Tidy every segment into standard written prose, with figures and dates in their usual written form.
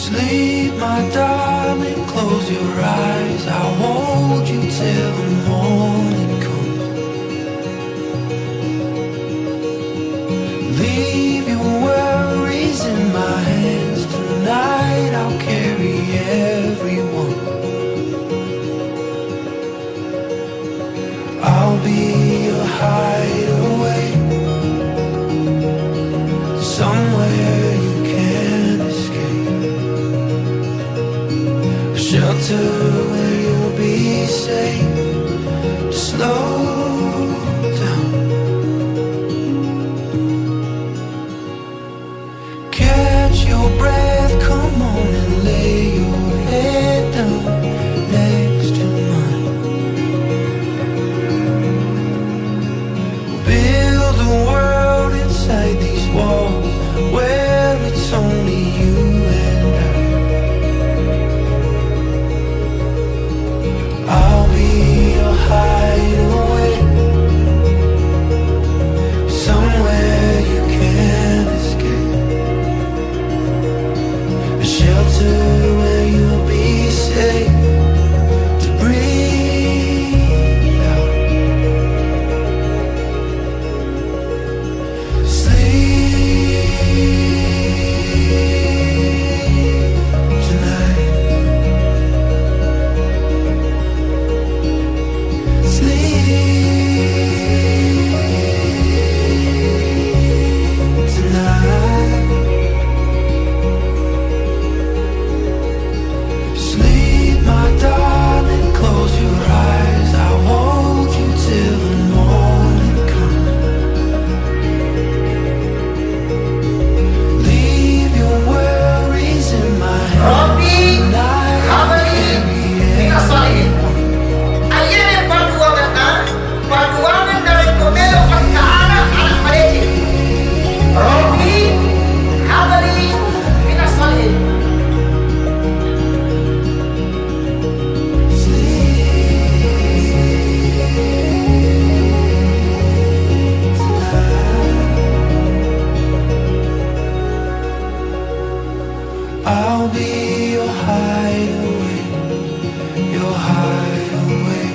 Sleep, my darling, close your eyes. I'll hold you till the morning comes. Leave your worries in my hands tonight. I'll carry everyone. I'll be your hideaway, somewhere you can't escape, a shelter where you'll be safe. Just slow down, catch your breath, come on and lay your head down next to mine. Build a world inside these walls where it's only you and I. I'll be your hideaway, somewhere you can't escape, a shelter where you'll be safe to breathe out. Sleep, my darling, close your eyes. I'll hold you till the morning comes. Leave your worries in my hands tonight. I'll carry everyone. Akhirnya perjuangan dari Komelo ke anak-anak Malaysia. Robi, Habali, Minas Salih. I'll be your hideaway, your hideaway.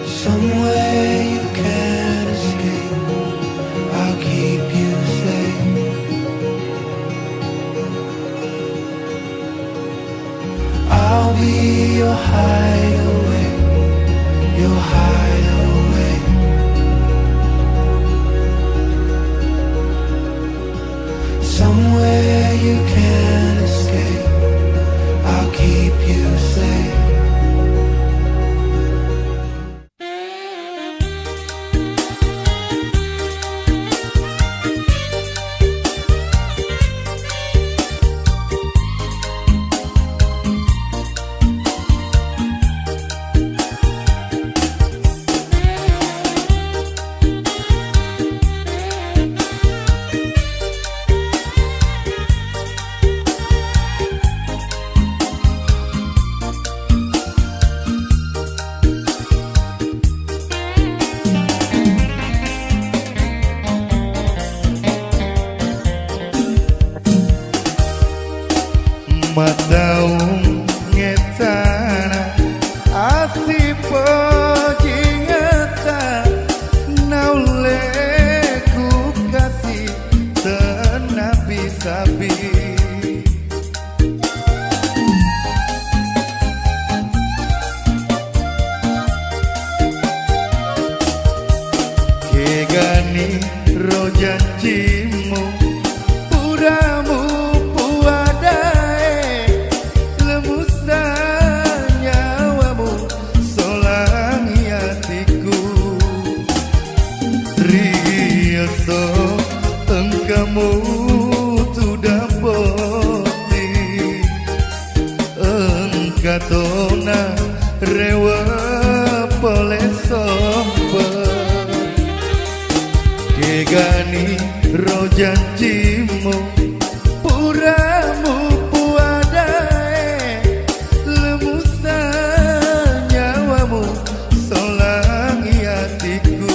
Somewhere you can't escape, I'll keep you safe. I'll be your hideaway, your hideaway. Somewhere you can't escape, I'll keep you safe. Mataung ngetana asipo jingata naule ku kasih tenapi sabi kegani rojanjimu puramu engkamu sudah poti engkatona rewa pole sompet kegani rojanjimu puramu puadae lemusan nyawamu solangi hatiku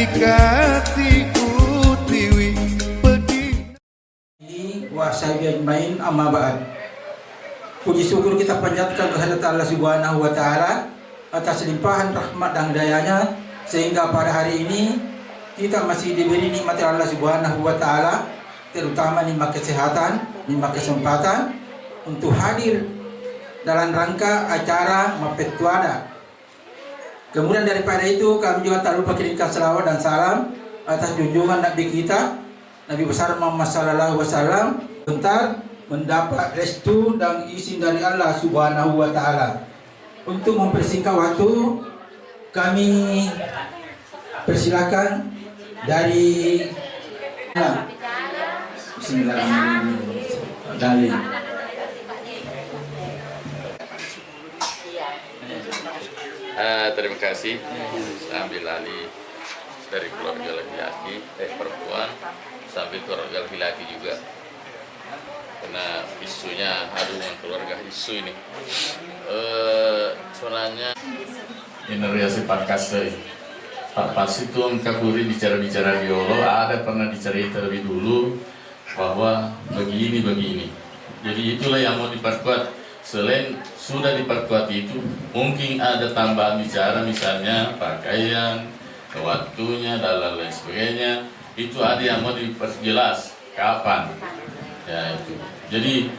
kekasihku tiwi pedih. Wassabi ajmain amma ba'd. Puji syukur kita panjatkan kehadirat Allah Subhanahu wa taala atas limpahan rahmat dan hidayahnya sehingga pada hari ini kita masih diberi nikmat Allah Subhanahu wa taala, terutama nikmat kesehatan, nikmat kesempatan untuk hadir dalam rangka acara Mapet Tuada. Kemudian daripada itu kami juga tak lupa kirimkan selawat dan salam atas junjungan Nabi kita Nabi besar Muhammad sallallahu alaihi wasallam bentar mendapat restu dan izin dari Allah Subhanahu wa taala. Untuk mempersingkat waktu, kami persilakan dari Bismillahirrahmanirrahim. Dari terima kasih. Saya ambil alih dari keluarga laki-laki, perempuan sampai keluarga laki-laki juga. Karena isunya aduan keluarga isu ini. Sebenarnya ini reaksi Pakase. Pak Pas itu kaburi bicara-bicara biolo, ada pernah dicerita lebih dulu bahwa begini. Jadi itulah yang mau diperkuat. Selain sudah diperkuat itu, mungkin ada tambahan bicara misalnya pakaian, waktunya dan lain sebagainya. Itu ada yang mau diperjelas kapan. Ya itu. Jadi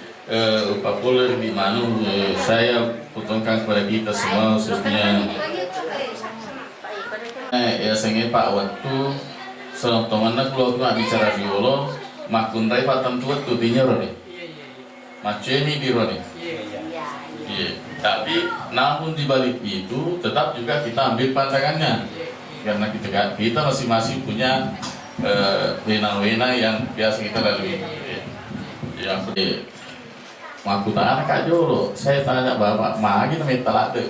populer di mana saya potongkan kepada kita semua khususnya ya saya Pak waktu seorang teman kalau nak bicara biolo makun rai patam tua tu binya roni maceni di roni. Iya, tapi namun dibalik itu tetap juga kita ambil pandangannya karena kita masing-masing punya wena-wena yang biasa kita lalui. Yang makutan anak Kak Jolo, saya tanya bapak, magi namanya telak deh.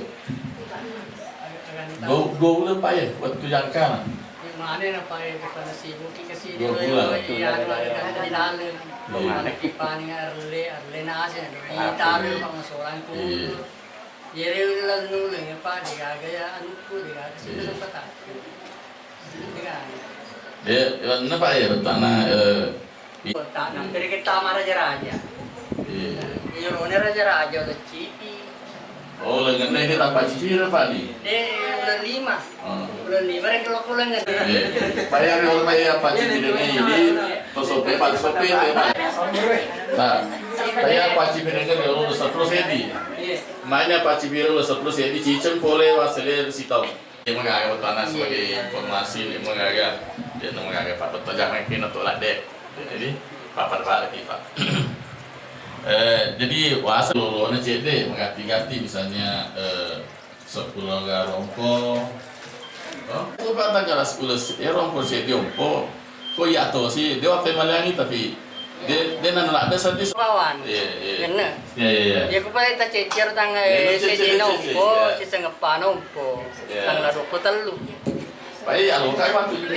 Go pak ya, waktu jangka. Mana na pa eh kepada si Buki kasi di Bulan. iya di dalam anak kipan nga arle na asin di talo mga soran ko yere lalu lang pa di gaya anu ko di gaya sino sa pata Dia mana pak ya bertanah tanam pero kita raja yung raja udah cipi. Oh, lengan ini tanpa cicir pak di. Bulan 5. Bulan 5 rin kalau kulang na. Bayar kalau bayar apa cicir ini tosope pak sope pak. Nah, saya pak cicir ini kalau udah terus edi. Mainnya pak cicir udah terus edi cicir boleh waselir sitau. Yang mengaga tanah sebagai informasi, yang mengaga pak betul jangan kena tolak deh. Jadi papat lagi pak. Jadi wasa lolonya CD mengganti-ganti misalnya 10 garongko. Oh, kata kalau 10 rongko CD ompo. Kok ya tuh sih dia waktu malangi tapi dia nana ada satu Kawan. Iya. Iya. Ya ko pala ta checker tang CD na umpo, si sangapa na umpo. Tang laro ko talo. Baik, alo kai waktu itu.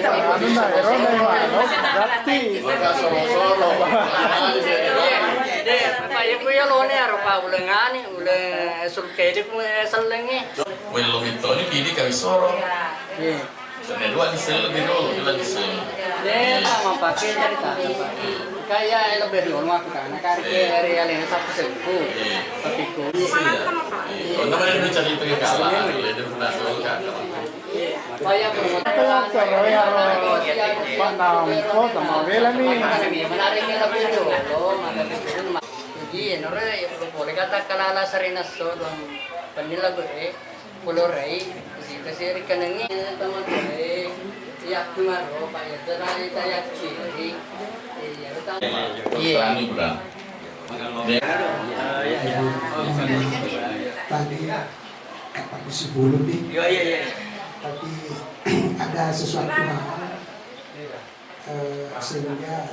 Soro. Paya ko ya lo ne aro pa ulangani, ulang sulkede ko salengi. Well, itu ini kini kami soro. Soalnya dua di sel lebih dulu, dua di sel. Sama pakai dari tanah pak. Kayak lebih dulu aku kan, karena area lain satu seku. Tapi ko. Untuk mana bicara itu yang kalah, dia pernah selalu kan. Paya ko Pak Nampo sama Bela nih. menarik lebih dulu, jadi nore boleh kata kalala sarinas so dong panila pulorei kasi kanangi tama ko yak tumaro pa ya taray tayak chiri ya tama Berani berang. Tadi Pak Kusi Bulu nih. Iya. Tapi ada sesuatu hal sehingga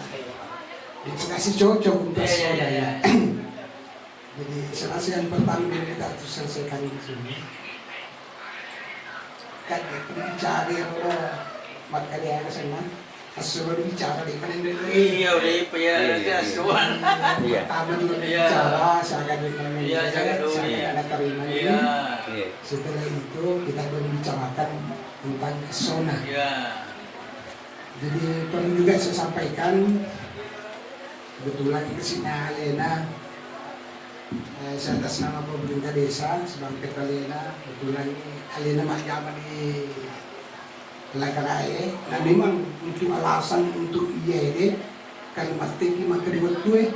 dikasih cocok untuk saudara. Jadi selesai yang pertama kita harus selesaikan di sini. Kan dicari maka dia ada senang. Asuhan bicara di mana ini? iya udah ya asuhan Pertama dulu bicara, saya akan saya akan terima ini. Setelah itu kita membicarakan tentang zona. Jadi perlu juga saya sampaikan, kebetulan kesini Alena, saya atas nama pemerintah desa sebagai Alena, kebetulan ini Alena Mahjama di Lakarai. Nah memang untuk alasan untuk ini kalimat tinggi maka diwat gue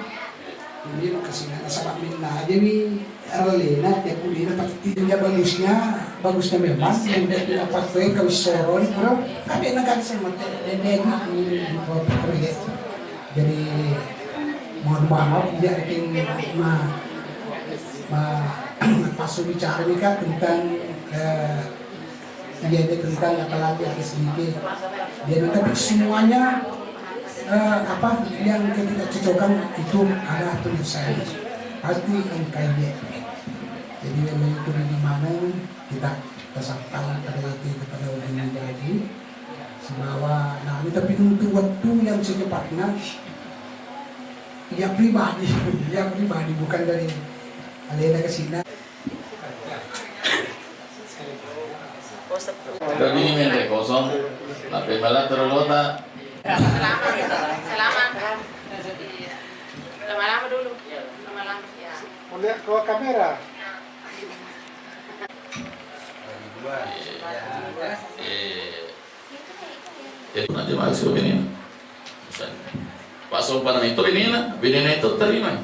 ini kasih nana sabab minna aja nih Alena tiap kuliah dapat tidurnya bagusnya memang yang dia dapat gue kau soron bro ada nak sama dedek proyek. Jadi mohon maaf tidak ingin masuk bicara ini kan tentang tentang apalagi ada sedikit dia tapi semuanya yang ketidakcocokan itu ada tulisan pasti NKD. Jadi memang itu di mana kita sampaikan pada kepada orang jadi bahwa nah ini tapi untuk waktu yang secepatnya ya pribadi bukan dari Alena ke sini. Tapi ini main kosong, tapi malah terlota. Selamat. Lama-lama dulu. Lama-lama ya. Lihat keluar kamera. Jadi nanti masuk ini. Pak Sopan itu ini itu terima.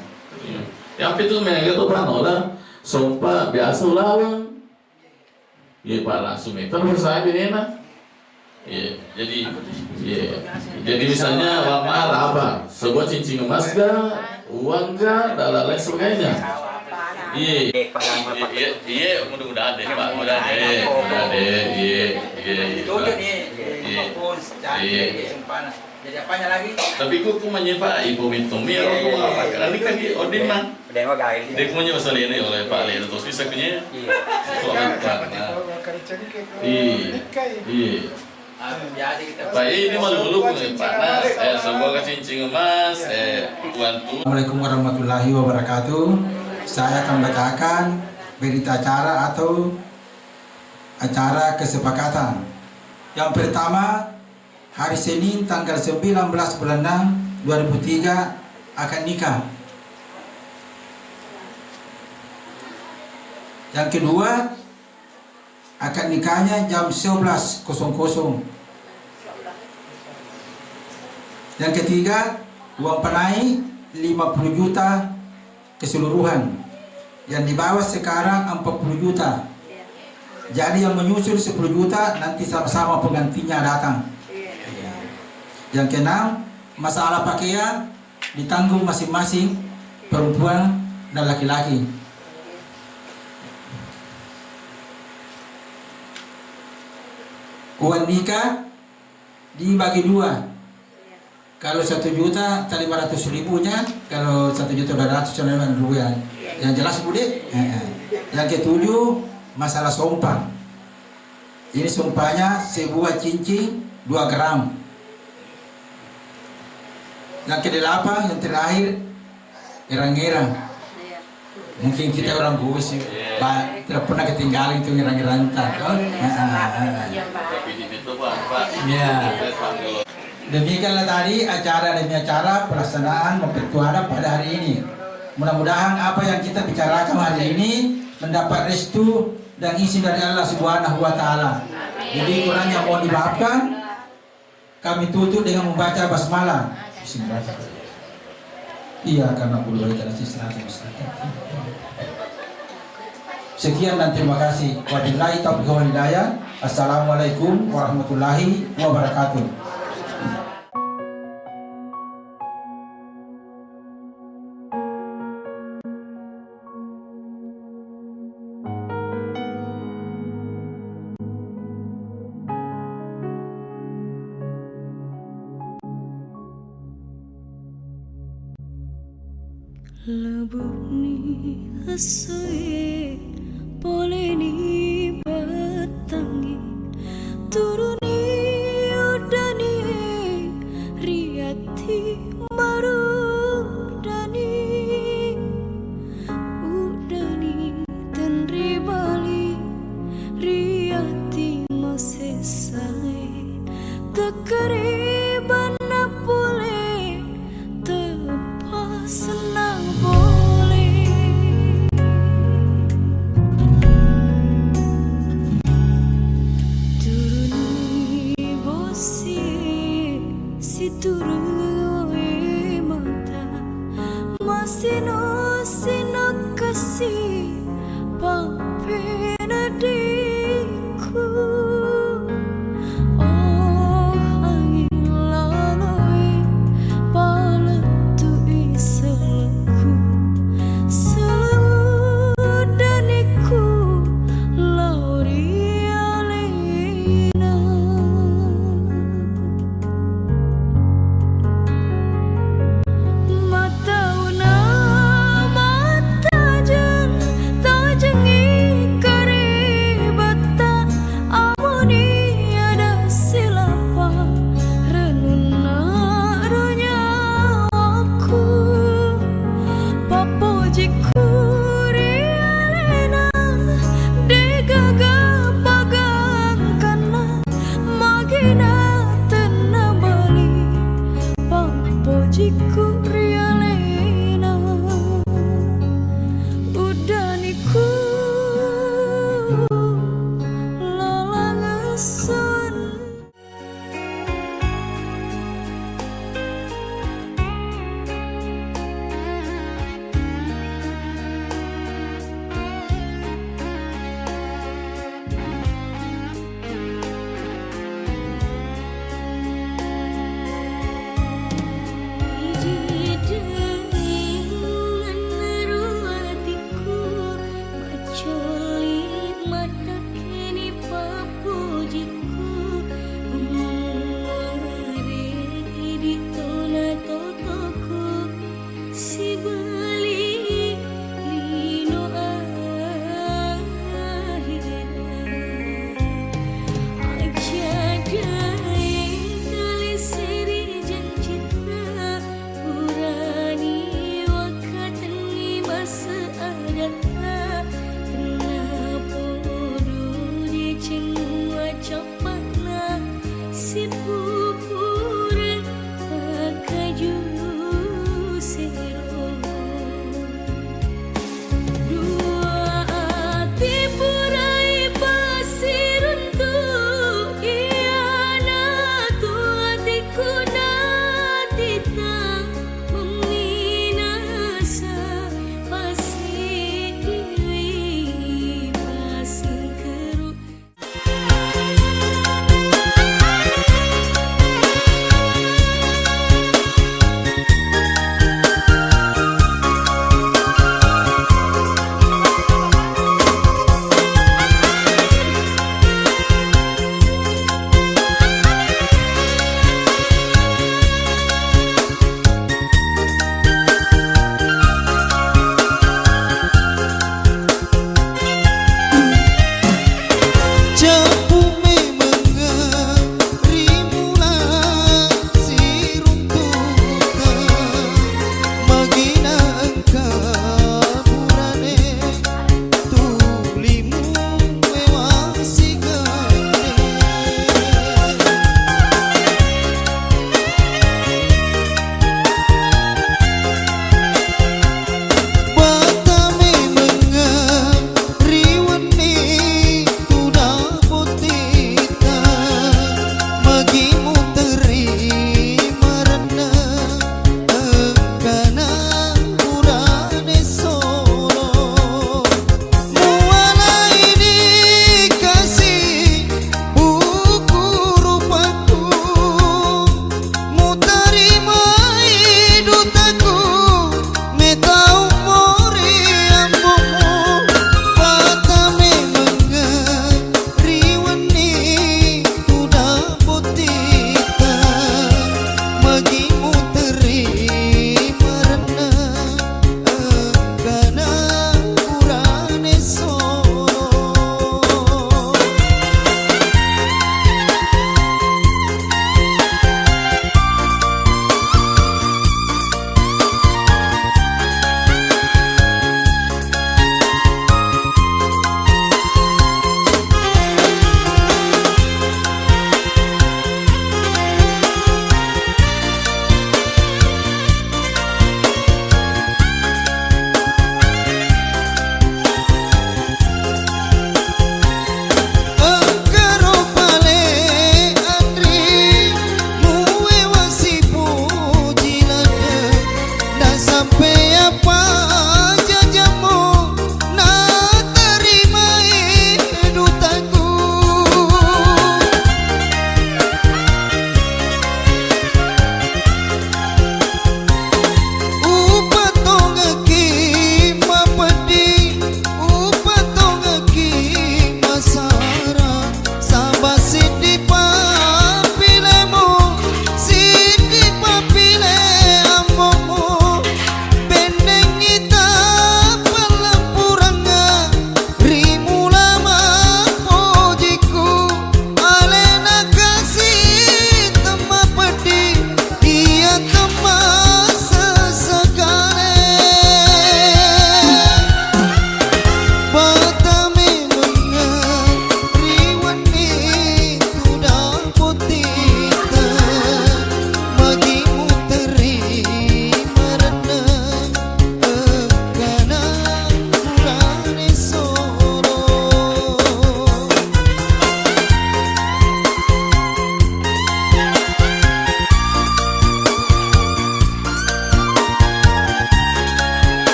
Yang itu mereka tuh panola, sumpah biasa lawang. Iya Pak langsung itu saya ini Iya, jadi misalnya uang mahal apa? Sebuah cincin emas uang dan lain sebagainya. Iya, mudah-mudahan deh Pak, mudah-mudahan deh, Jadi apanya lagi? Tapi ku menyimak ibu mintumnya atau apa? Karena ini kan di odin mah. Dia punya masalah ini oleh Pak Leno terus bisa punya. Soal apa? Iya. Pak ini malu-malu Pak Nas, sebuah cincin emas, tuan tu. Assalamualaikum warahmatullahi wabarakatuh. Saya akan bacakan berita acara atau acara kesepakatan. Yang pertama, hari Senin tanggal 19 bulan 6 2003 akan nikah. Yang kedua, akan nikahnya jam 11.00. Yang ketiga, uang panai 50 juta keseluruhan. Yang di bawah sekarang 40 juta. Jadi yang menyusul 10 juta nanti sama-sama penggantinya datang. Yang keenam, masalah pakaian ditanggung masing-masing perempuan dan laki-laki. Uang nikah dibagi dua. Kalau 1 juta, 500.000-nya. Kalau 1.200.000 rupiah. Yang jelas Bude. Yang ketujuh, masalah sumpah. Ini sumpahnya sebuah cincin 2 gram. Yang kedelapan, yang terakhir, erang-erang. Mungkin kita orang Bugis tidak pernah ketinggalan itu erang-erang. Ya. Demikianlah tadi acara demi acara pelaksanaan mempertuara pada hari ini. Mudah-mudahan apa yang kita bicarakan hari ini mendapat restu dan izin dari Allah Subhanahu wa taala. Jadi kurangnya mohon dimaafkan. Kami tutup dengan membaca basmalah. Bismillahirrahmanirrahim. Iya karena bulu sekian dan terima kasih. Wabillahi taufiq wal hidayah. Assalamualaikum warahmatullahi wabarakatuh. Labuh ni asoe pole ni batangi turuni odani riati marudani udani tenri bali riati masesai takare sino sino kasih papena diku. Oh angin laloi paletu iselaku seludaniku laurialena. Matauna mata jan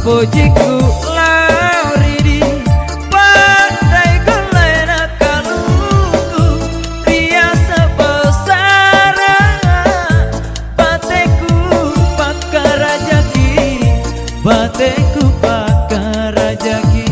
pujiku lauridi pandai gelena kalungku riasa besara bateku pakar rajaki bateku pakar rajaki.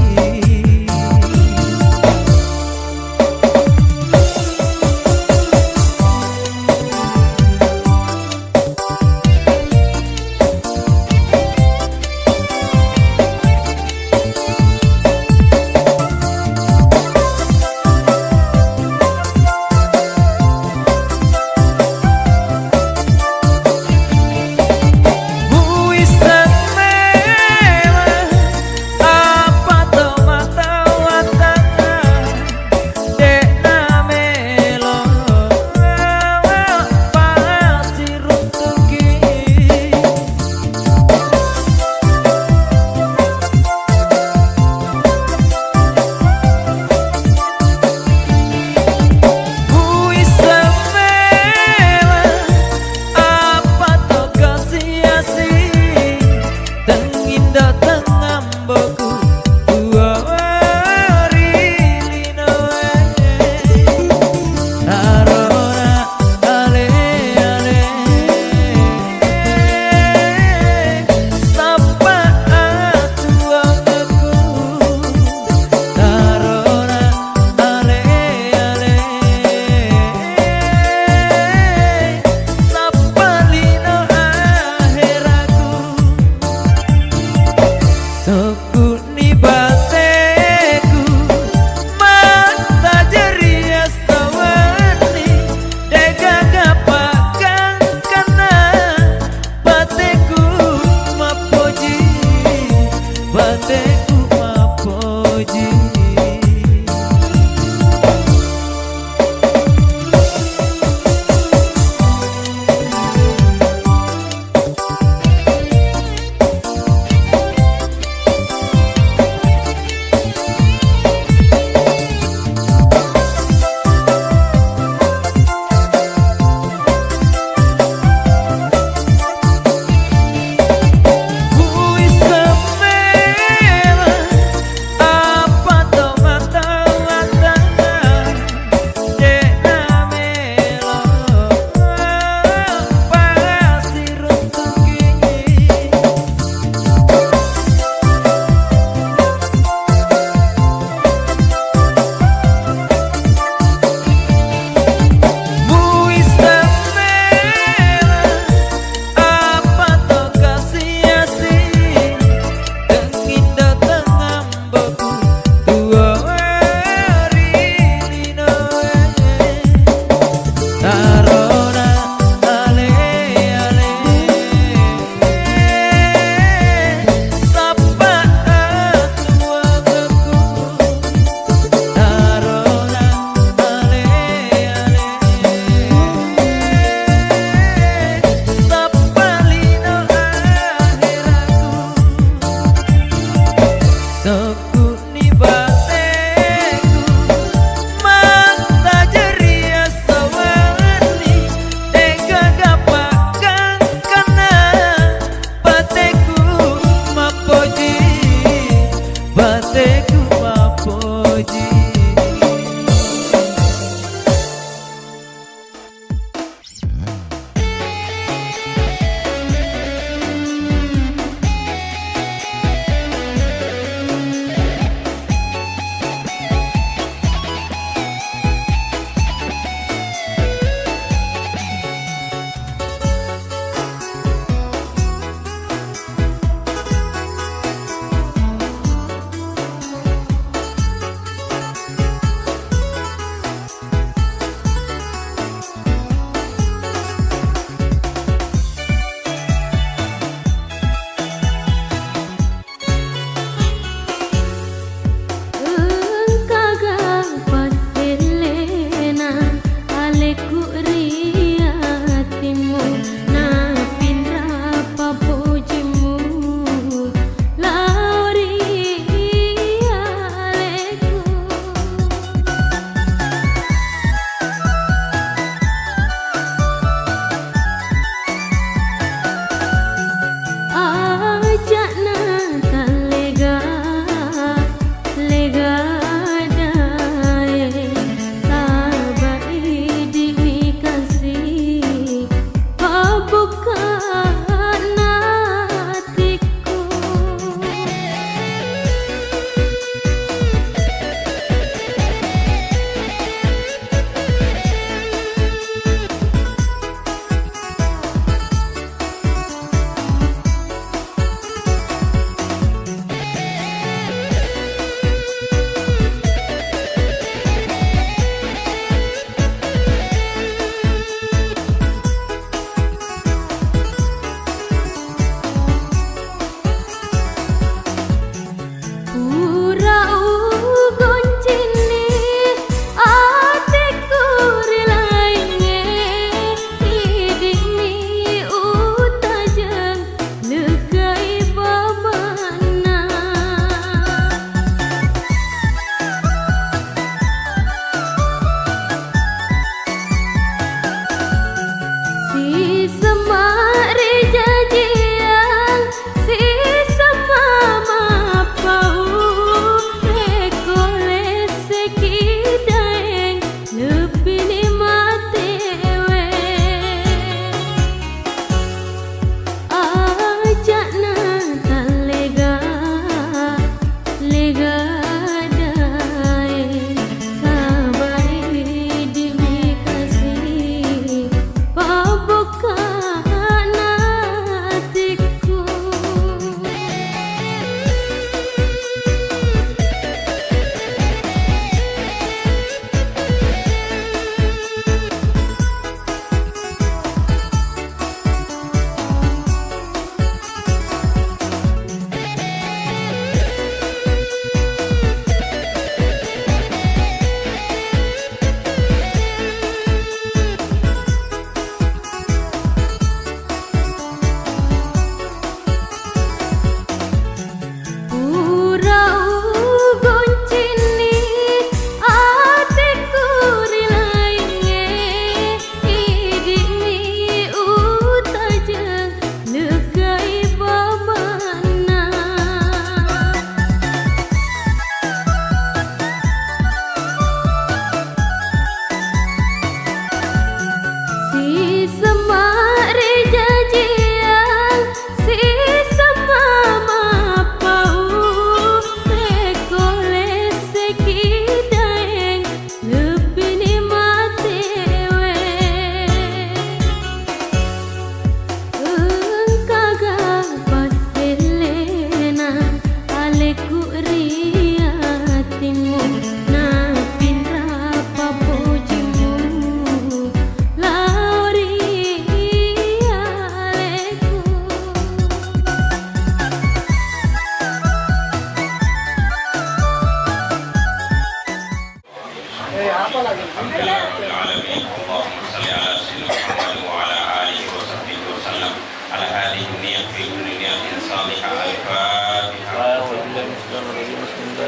Alhamdulillahirabbil alamin. Allahumma shalli ala sayyidina Muhammad wa ala alihi wa sahbihi wa sallam. Ala hadhihi niyyah fi kulli niyatin salihah. Al-Fatihah.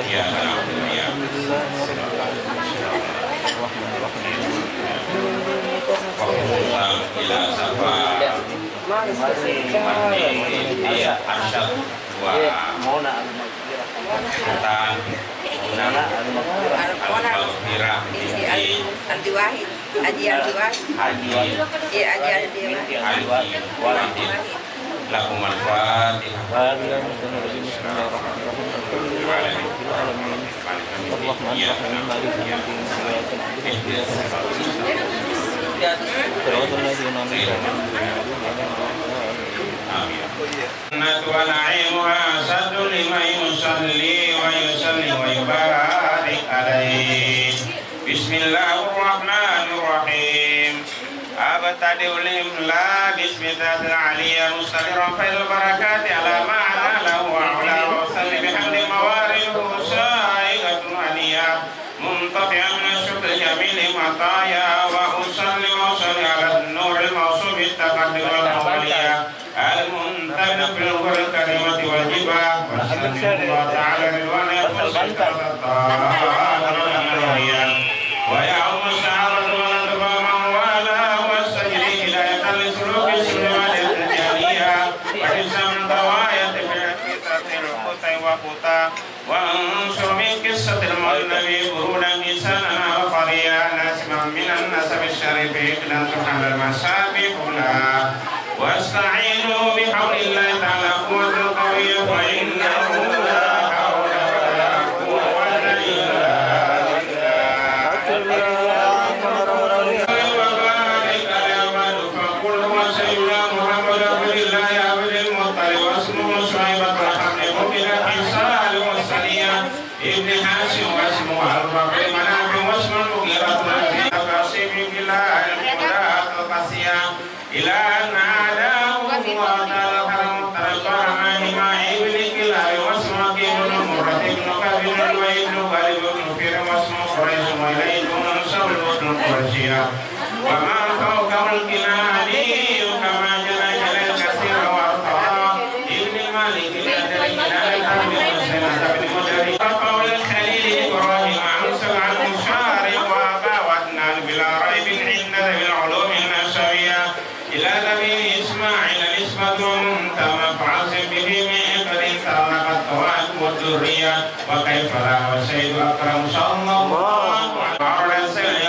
Ya na'budu wa ya ila safa ya arsyad wa sultan munana al-maghfirah Al-Diwahid, Haji Al-Diwahid, walidin lakum al-fatihah. Jannatu wa na'imuha saddu liman yusalli wa yusalli wa yubarik alaihi. Bismillahirrahmanirrahim. Abtadi'u limla bismillahil aliyya mustaqiran fil barakati ala ma'ana lahu wa ala wa salli bihamdi mawariduhu sa'igatun aliyya muntafi'an min syukri jamili mataya wa usalli ala nuril mawsubi taqaddim wal awliya al-muntabina fil kalimati wal jibah wa sallallahu ta'ala ridwana wa ya'um sa'arat wa nadba man wala wa sajri hidayatan li suluki sunnati al-jaliyah wa isam tawayat fi fitatil qutai wa quta wa ansur min qissatil nabi burudan insana wa qariya nasman minan nasab syarifi dan tuhanal masabihuna wasta'inu bihaulillahi ta'ala quwwatul qawiyyah wa innahu la hawla wa la quwwata illa وما فوق الكناني كما جنى الكثير وارتضى ابن مالك الأدري من الأرض والسنة بن مدري وقول الخليل إبراهيم عمسى عن مشارق وأباوتنا بلا ريب عند ذوي العلوم النسوية إلى نبي إسماعيل نسبة تم فعزم به من قد ترك الطوائف والذرية وكيف لا وسيد أكرم صلى الله عليه وسلم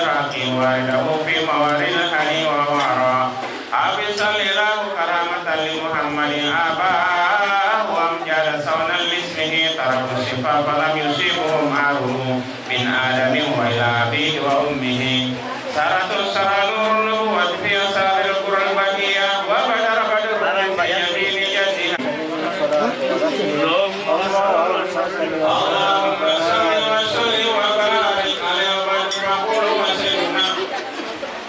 وله في موارد الحلي ووراء حافظ لله كرامة لمحمد آباء وأمجاد صونا لاسمه ترك صفا فلم يصيبه معه من آدم وإلى أبيه وأمه سارة سرى نور النبوة في أسار القرى البقية وبدر بدر من يمين جدها اللهم صل وسلم وبارك على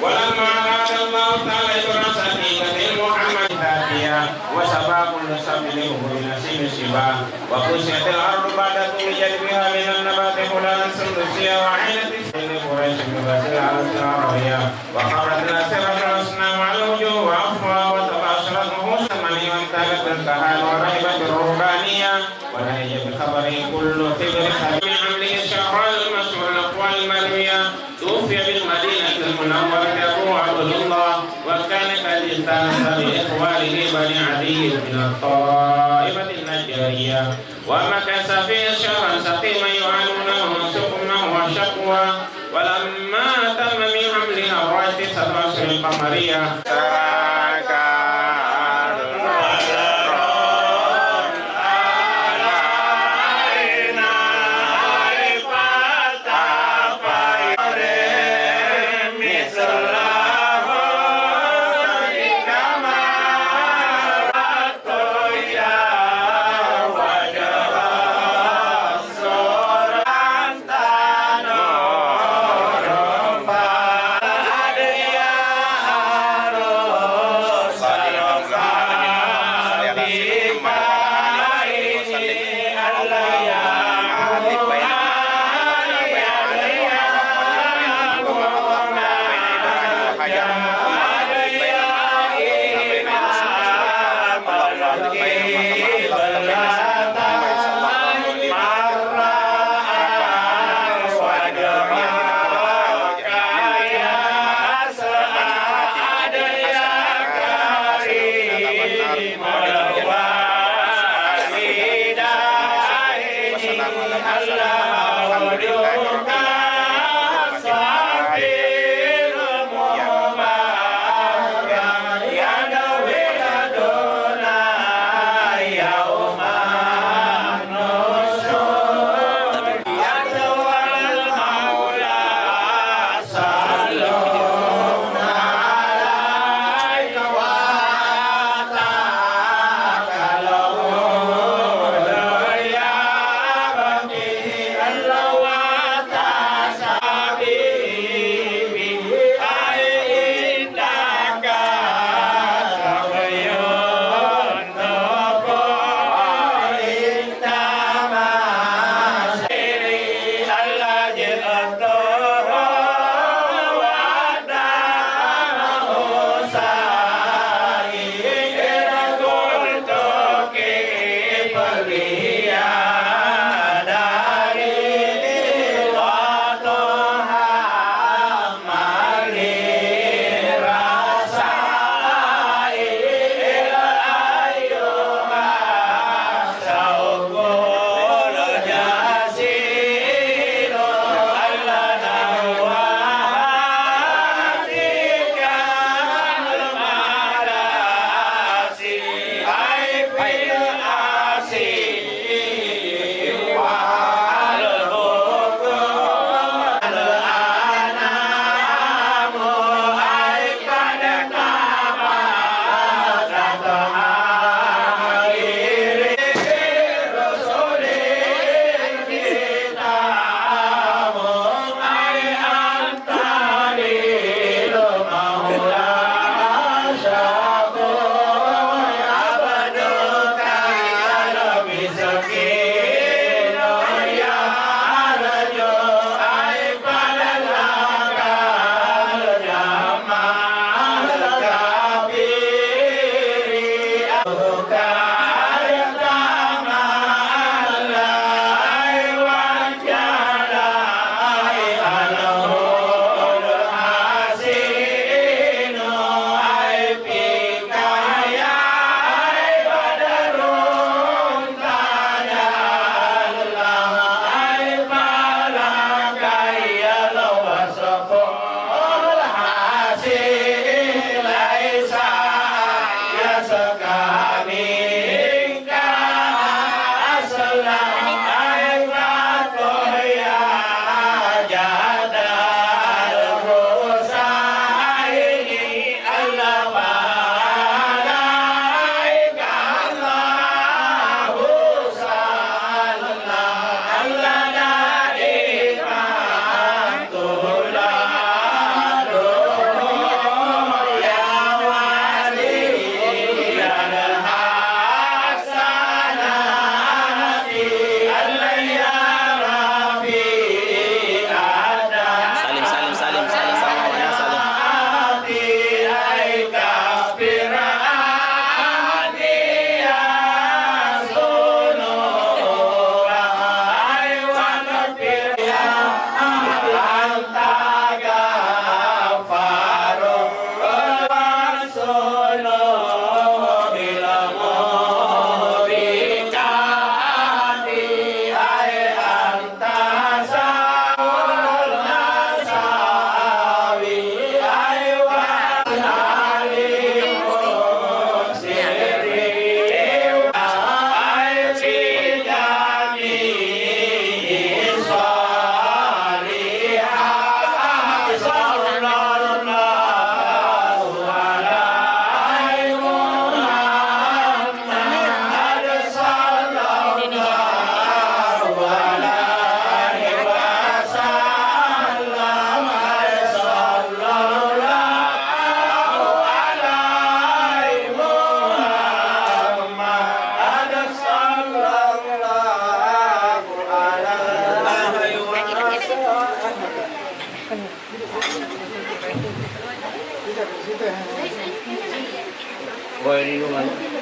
ولما أراد الله تعالى إبراس حقيقة محمد ذاتها وسبا كل سبب له بنسيب الشباب وقسمت الأرض بعد طول جلبها من النبات فلان سندسية وعينة السن قريش بغسل على السراوية وخبرت الأسرة الحسنى مع الوجوه وأفوى وتباشرت نفوس من وامتلت الكهان ورهبت الرهبانية ونهج بخبره كل فكر من عمله الشهر المشهور الأقوال المروية توفي بالمدينة المنورة أبو عبد الله وكان قد استأنس بإخوانه بني عدي من الطائفة النجارية ومكث فيه شهرا سقيما يعانونه سقما وشكوى ولما تم من حملها الراشد 17 القمرية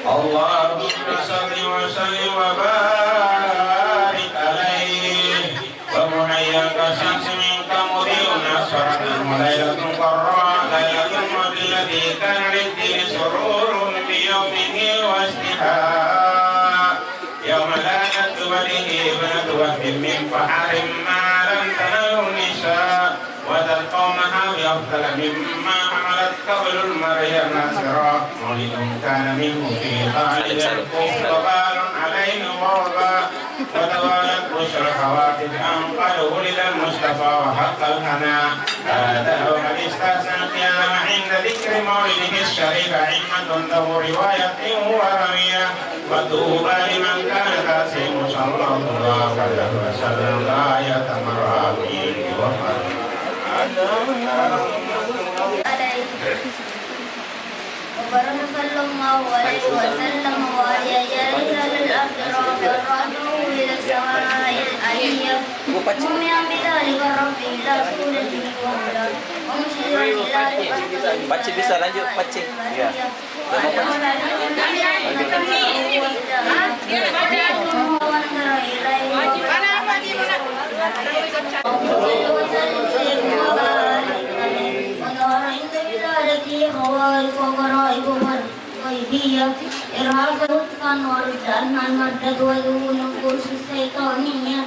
Allah صل وسلم وبارك عليه ومحياك الشمس منك مضيء نصرة وليلة قراء ليلة المولد الذي كان للدين سرور بيومه واستحاء يوم لا ندب به ابنة وهب من فحر ما لم تنله النساء وذا قومها بأفضل مما حملت قبل المريم ناصرا مولد كان منه في خالد وبال عليه غربا وتوالت بشر الحوافز أن قد ولد المصطفى وحق الهنا هذا وقد استحسن القيام عند ذكر مولده الشريف عمة له رواية ورمية وطوبى لمن كان قاسم صلى الله عليه وسلم غاية مراميه وفضله وبرم صلى الله عليه وسلم وهي جالسة للأرض رافعه إلى السماء العليا مؤمنا بذلك الرب إلى سورته وهدى ومشيرا إلى Paci bisa lanjut Paci. Ya. خوارق وغرائب والغيبية إرهاق الرزقان ورجعنا المردد وذون القرش الشيطانية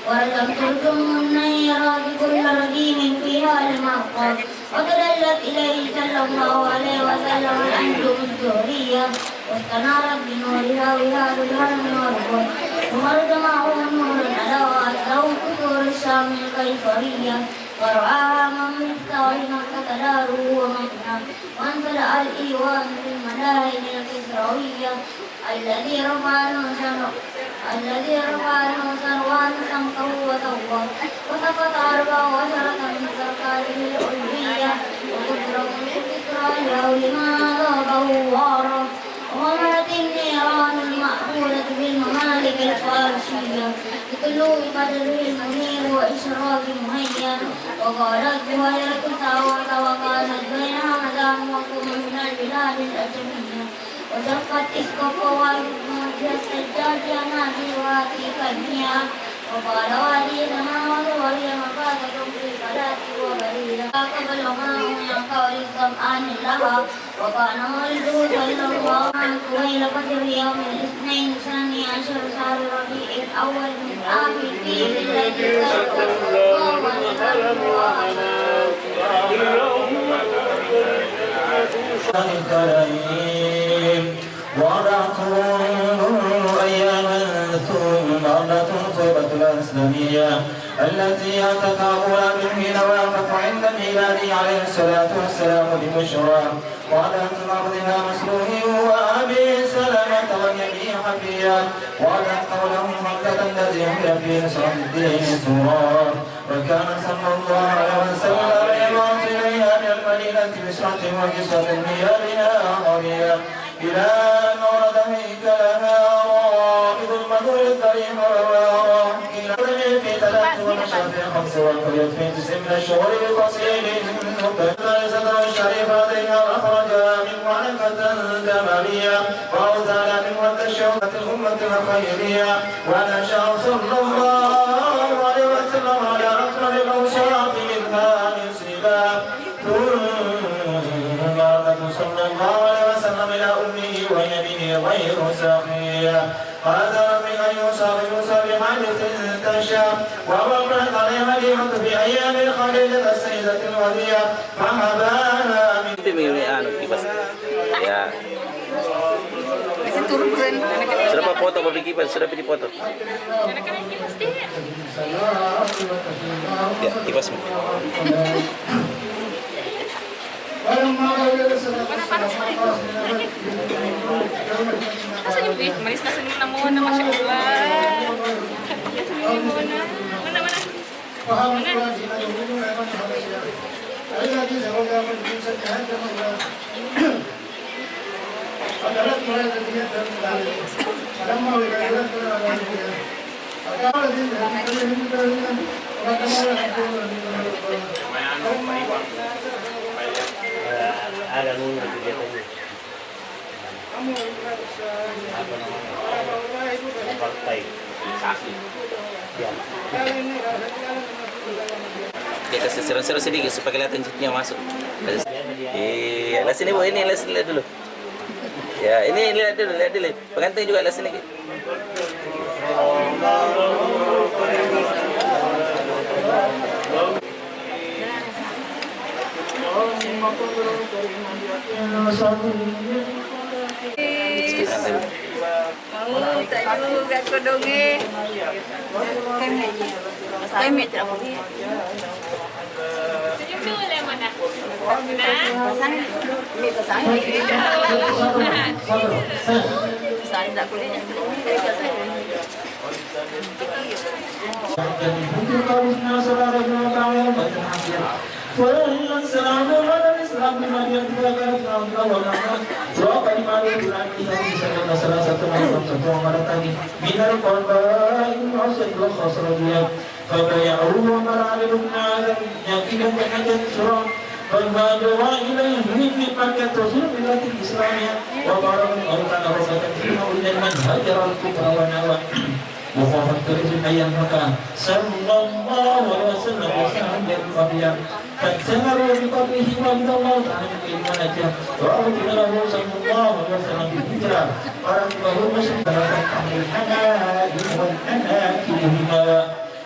ولم ترجمن يراد كل رجيم فيها المعقى وتدلت إليه صلى الله عليه وسلم الأنجم الزهرية واستنارت بنورها وهاد الهرم والرب ومرج معه نور على وأسره قصور الشام القيصرية ورعاها من مفتاح مكة داره ومكة وانزل الإيوان في الملاهي الكسروية الذي رفع له سروان سمكه وثوبه وسقط 14 من سركاته العلوية وقدره الكسرى له لما ذهبه وارا وملت النيران المأمورة بالممالك الفارسية بطلوع بدره المنير وإشراق مهيا وقالت بهيرة ساوة وكانت بينها مدام وقوم من البلاد الأجمية وزفت إسقفها بموجه السجاد ينادي واتيك المياه وقال والدنا وهي مفاتة في الصلاة وبريدة قبل ما من قول الظمآن لها وكان ولده صلى الله عليه طويل قدر يوم الاثنين الثاني عشر شهر ربيع الأول من عام الفيل الذي ذكر الله والقلم وضعت أياما ثم مرة صيبة الإسلامية التي أتقابل من حين وافق عند الميلاد عليه الصلاة والسلام ببشرى وعلى مرضها مسروه وأبي سلمة وجميع حفيا وعلى قوله مكة الذي هي في نصرة الدين سرورا وكان صلى الله عليه وسلم يبعث إليها من المدينة بسرعة وكسرة هي بها آخرية إلى أن ورد هيكلها رائد المدر الطريق والوراء إلى في 3 والقرية في 9 من الشهور بقصير صدر الشريف عليها وأخرجها من معرفة كمالية وأوزال من ود الشوكة الأمة الخيرية ونشأ صلى الله عليه وسلم على أكرم الأوصاف منها من سباب صلى الله عليه وسلم إلى أمه وهي به غير سخية هذا من أن يوصى بحادث تشاء ووقعت عليها اليمة في أيام الخليلة السيدة الودية فهباها من Ya. Sudah apa foto public kipas? Sudah pilih foto. Ya, kipas. Senyum, manis na senyum na muna, Masya Allah. Senyum muna. Mana, mana? Ada nunggu kegiatan. partai sosialisasi. Ya. Kita seru-seru sedikit supaya kelihatan cincinnya masuk. Lihat sini Bu, ini lihat dulu. Ya, ini lihat dulu. Pengantin juga lihat sini. Mau tak juga ke dongeng. Kami tak boleh. Boleh mana? Pesan. Pesan tak boleh. Muhammad Rasul ayat maka sallallahu alaihi wasallam bersabda kepada فَتَّمَرُوا بِقَبْلِهِ وَإِذَا اللَّهُ تَعَالَى بِإِيمَانَ جَاءَ وَأَوْجِدَ لَهُ صَلَّى اللَّهُ عَلَيْهِ وَسَلَّمْ بِالْهِجْرَةِ وَرَحْمَهُ مَشْرِكَ تَحْتَ الْحَنَائِمِ وَالْحَنَاكِلِهِمَا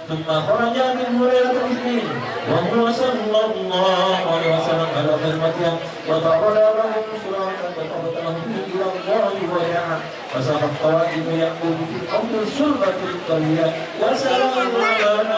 ثم خرج من هريرة الاثنين وهو صلى الله عليه وسلم على خدمتها وتعرض لهم صراطا فقبض له إلى الله ودعا فسبق الطوائف يقول في الأرض الصلبة القوية وسلام على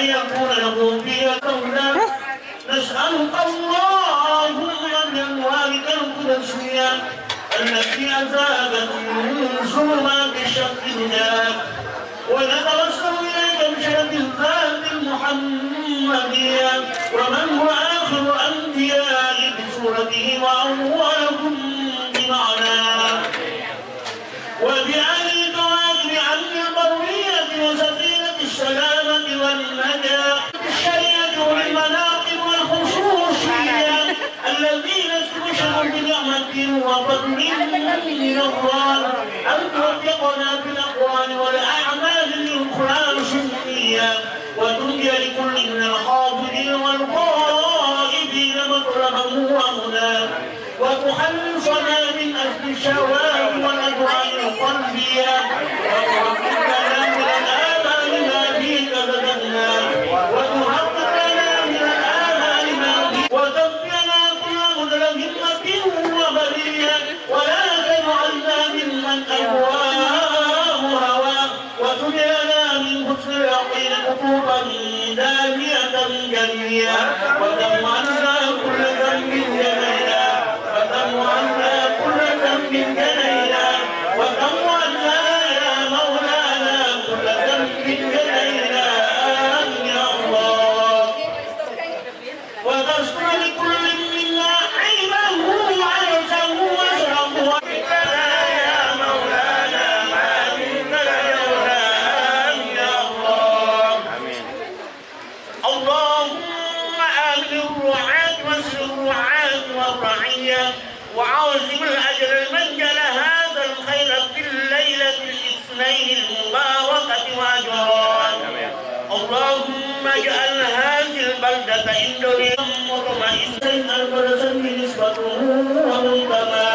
أن يكون له فيها قولا نسألك اللهم بأموالك القدسية التي أزادت من ظلمات الشق ذاك ونتوسل إليك بشرف الذات المحمدية ومن هو آخر أنبياء بصورته وأولهم بمعناه وبأهل كواكب عن البرية وسفينة السلامة والنجاة الشريعة والمناقب والخصوصية الذين استبشروا بنعمة وفضل من الله أن توفقنا في الأقوال والأعمال للخلاص النية وتنجي لكل من الحاضرين والغائبين مطلبه وهداه وتخلصنا من أجل الشهوات والأهواء القلبية وتحققنا من الآمال ما فيك بدلنا وتحققنا من الآمال ما فيك وتبقنا كل مدر همة وبلية ولا تجعلنا ممن أهواه هوى وتجعلنا من حسن اليقين قطوبا دامية جلية وتم عنا كل ذنب جنينا وتم عنا كل ذنب جنينا وتم عنا يا مولانا كل ذنب جنينا يا الله وتستر لكل منا عيبه وعجزه وسره وفتنا يا مولانا ما منك يولان يا الله اللهم آمن الرعاة واسر الرعاة والرعية وعوزم الأجر من جل هذا الخير في الليلة الاثنين المباركة وأجران اللهم اجعل هذه البلدة إندونيسيا مطمئنة البلد نسبته ومنتمى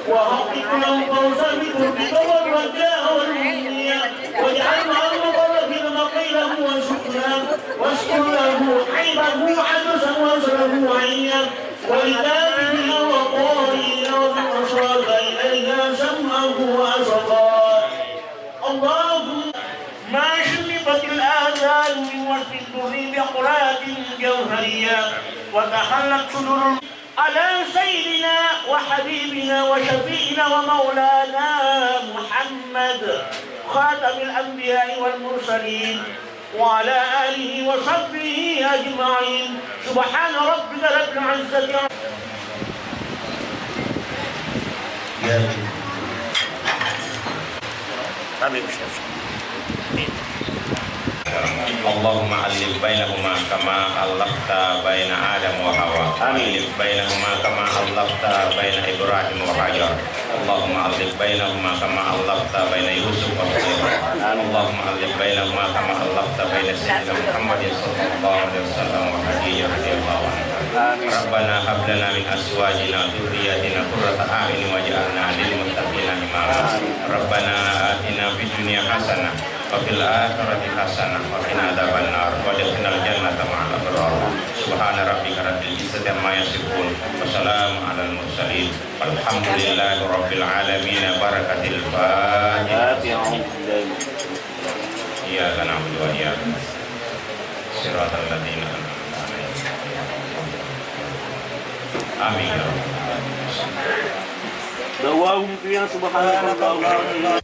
وحقق له فوزا بقربك والرجاء والمنية واجعل مع المقربين مقيله وشكرا واشكر له عيبه عجزا واسره عيا ولذلك وقائل ومن أصاب إليها سمعه وأصغى اللهم ما شربت الآذان من وصف الدر بأقلاد جوهرية وتحلت صدور على سيدنا وحبيبنا وشفيعنا ومولانا محمد خاتم الأنبياء والمرسلين وعلى آله وصحبه أجمعين سبحان ربك رب العزة اللهم ألف بينهما كما ألفت بين آدم وحواء ألف بينهما كما ألفت بين إبراهيم وهاجر اللهم ألف بينهما كما ألفت بين يوسف وسليمان اللهم ألف بينهما كما ألفت بين سيدنا محمد صلى الله عليه وسلم وخديجة رضي الله عنها ربنا هب لنا من أزواجنا وذرياتنا قرة أعين واجعلنا للمتقين إماما ربنا آتنا في الدنيا حسنة وفي الآخرة حسنة وقنا عذاب النار وادخلنا الجنة مع الأبرار سبحان ربك رب العزة عما يصفون وسلام على المرسلين والحمد لله رب العالمين بركة الفاتحة إياك نعبد وإياك نستعين صراط الذين أنعمت عليهم آمين يا رب دعواهم فيها سبحانك اللهم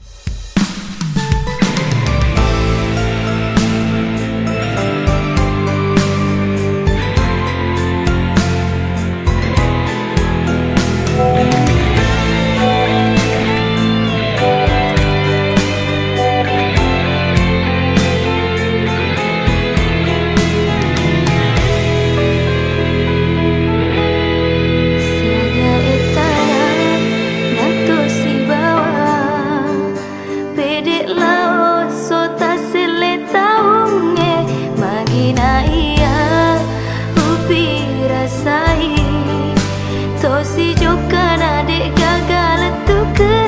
Si Jokan adik gagal tu ke